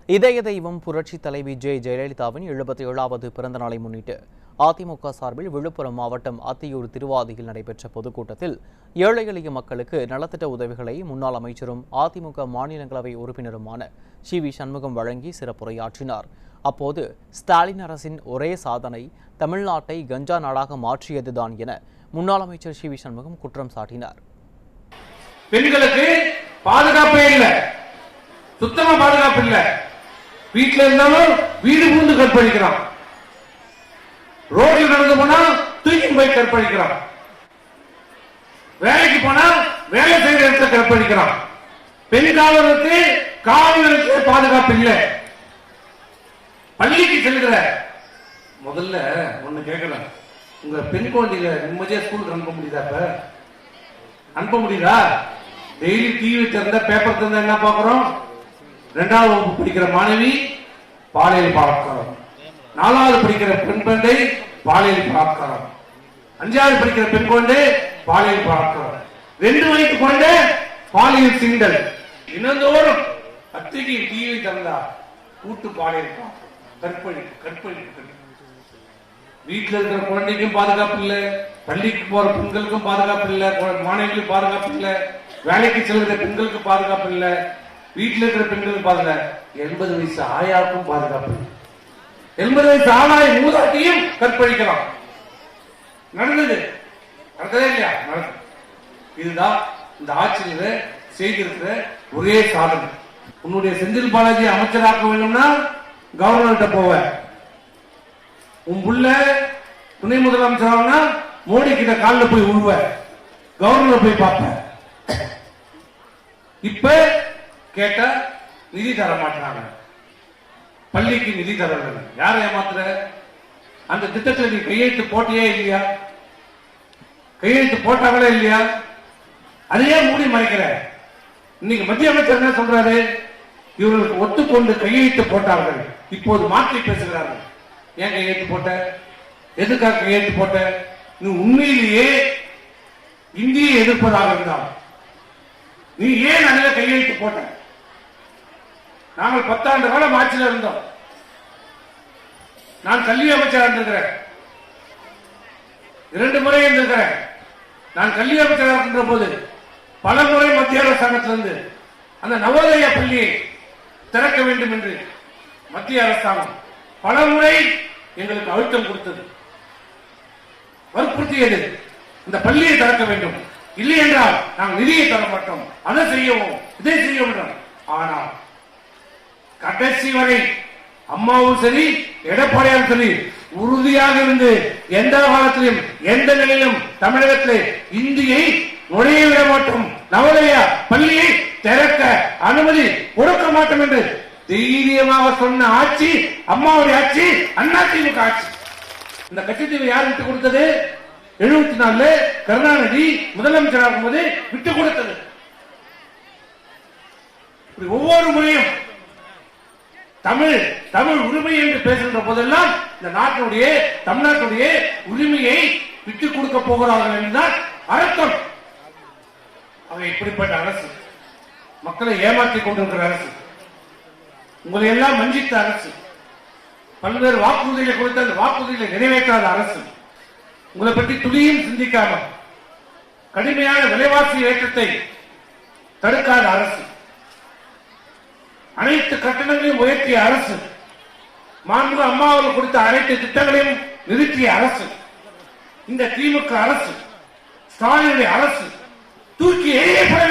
இதய தெய்வம் புரட்சி தலைவி ஜெயலலிதாவின் 77வது பிறந்த நாளை முன்னிட்டு அதிமுக சார்பில் விழுப்புரம் மாவட்டம் அத்தியூர் திருவாதியில் நடைபெற்ற பொதுக்கூட்டத்தில் ஏழை எளிய மக்களுக்கு நலத்திட்ட உதவிகளை முன்னாள் அமைச்சரும் அதிமுக மாநிலங்களவை உறுப்பினருமான சி.வி. சண்முகம் வழங்கி சிறப்புரையாற்றினார். அப்போது ஸ்டாலின் அரசின் ஒரே சாதனை தமிழ்நாட்டை கஞ்சா நாடாக மாற்றியதுதான் என முன்னாள் அமைச்சர் சி.வி. சண்முகம் குற்றம் சாட்டினார். பெண்களுக்கு பாதுகாப்பே இல்லை, சுத்தமா பாதுகாப்பு இல்லை. வீட்டில் இருந்தாலும் வீடு பூந்து கற்பழிக்கிறான், ரோட்டில் நடந்து போனா தூக்கி போய் கற்பழிக்கிறான், வேலைக்கு போனா வேலை செய்யற இடத்துல கற்பழிக்கிறான். பெண் காவலருக்கு காவலருக்கு பாதுகாப்பு இல்லை. பள்ளிக்கு செல்கிற முதல்ல ஒண்ணு கேட்கலாம், உங்க பெண் குழந்தைகளை நிம்மதியா ஸ்கூலுக்கு அனுப்ப முடியுதா? இப்ப அனுப்ப முடியுதா? டெய்லி டிவி திறந்த பேப்பர் திறந்த என்ன பாக்குறோம்? 2ஆம் வகுப்பு படிக்கிற மாணவி பாலியல் பலாத்காரம், 4வது படிக்கிற பெண் குழந்தை பாலியல் பலாத்காரம், 5வது படிக்கிற பெண் குழந்தை பாலியல் பலாத்காரம், 2 வயது குழந்தை பாலியல் சிண்டல். தினந்தோறும் பத்திரிகை டிவி திறந்தா கூட்டு பாலியல் கற்பழிப்பு. வீட்டில் இருக்கிற குழந்தைக்கும் பாதுகாப்பு இல்லை, பள்ளிக்கு போற பெண்களுக்கும் பாதுகாப்பு இல்லை, மாணவிகளுக்கு பாதுகாப்பு இல்லை, வேலைக்கு செல்கிற பெண்களுக்கு பாதுகாப்பு இல்லை, வீட்டில் இருக்கிற பெண்களுக்கு பாதுகாப்பு, 80 வயசு ஆயாவுக்கும் பாதுகாப்பு. 80 வயசு ஆனாய் மூதாட்டியும் கற்பழிக்கலாம். நடந்ததே இல்லையா? நடந்தது. இதுதான் இந்த ஆட்சியில் செய்திருக்கிற ஒரே சாதனை. உன்னுடைய செந்தில் பாலாஜி அமைச்சராக்க வேண்டும்னா கவர்னர்கிட்ட போவ, உன் புள்ள துணை முதலமைச்சராகனா மோடி கிட்ட காலில் போய் உழுவ, கவர்னர் போய் பார்ப்ப. இப்ப கேட்ட நிதி தர மாட்டாங்க, பள்ளிக்கு நிதி தரல. யாரை ஏமாத்துற? அந்த திட்டத்தில் நீ கையெழுத்து போட்டியே இல்லையா? கையெழுத்து போட்டாங்களே இல்லையா? அதையே மூடி மறைக்கிற. இன்னைக்கு மத்திய அமைச்சர் என்ன சொல்றாரு? இவர்களுக்கு ஒத்துக்கொண்டு கையெழுத்து போட்டார்கள், இப்போது மாற்றி பேசுகிறார்கள். ஏன் கையெழுத்து போட்ட? எதுக்காக கையெழுத்து போட்ட? நீ உண்மையிலேயே இந்தியை எதிர்ப்பதாக இருந்தால் நீ ஏன் அதில் கையெழுத்து போட்ட? நாங்கள் 10 ஆண்டு காலம் ஆட்சியில் இருந்தோம். நான் கல்வி அமைச்சராக இருந்திருக்கிறேன், 2 முறை இருந்திருக்கிறேன். நான் கல்வி அமைச்சராக இருக்கின்ற போது பல முறை மத்திய அரசாங்கத்திலிருந்து அந்த நவோதயா பள்ளியை திறக்க வேண்டும் என்று மத்திய அரசாங்கம் பல முறை எங்களுக்கு அழுத்தம் கொடுத்தது, வற்புறுத்தியது. இந்த பள்ளியை திறக்க வேண்டும், இல்லை என்றால் நாங்கள் நிதியை தர மாட்டோம், அதை செய்யவும் இதை செய்யவும். ஆனால் கடைசி வரை அம்மாவும் சரி எடப்பாடியாரும் சரி உறுதியாக இருந்து எந்த காலத்திலும் எந்த நிலையிலும் தமிழகத்தில் இந்தியை நுழைய விட மாட்டோம், நவோதயா பள்ளியை திறக்க அனுமதி கொடுக்க மாட்டோம் என்று தைரியமாக சொன்ன ஆட்சி அம்மாவுடைய ஆட்சி, அதிமுக ஆட்சி. இந்த கட்சித்தீவை யார் விட்டு கொடுத்தது? 74 கருணாநிதி முதலமைச்சராக போது விட்டு கொடுத்தது. ஒவ்வொரு முறையும் தமிழ் உரிமை என்று பேசுகின்ற போதெல்லாம் இந்த நாட்டினுடைய தமிழ்நாட்டுடைய உரிமையை விட்டுக் கொடுக்க போகிறார்கள் என்றுதான் அர்த்தம். அவை இப்படிப்பட்ட அரசு, மக்களை ஏமாற்றிக் கொண்டிருக்கிற அரசு, உங்களை எல்லாம் வஞ்சித்த அரசு, பல்வேறு வாக்குறுதிகளை கொடுத்த அந்த வாக்குறுதிகளை நிறைவேற்றாத அரசு, உங்களை பற்றி துளியும் சிந்திக்காம கடுமையான விலைவாசி ஏற்றத்தை தடுக்காத அரசு, அனைத்து கட்டணங்களையும் உயர்த்திய அரசு, மாண்புமிகு அம்மா அவர்கள் கொடுத்த அனைத்து திட்டங்களையும் நிறுத்திய அரசு, இந்த திமுக அரசு, ஸ்டாலினுடைய அரசு தூக்கி எறியப்பட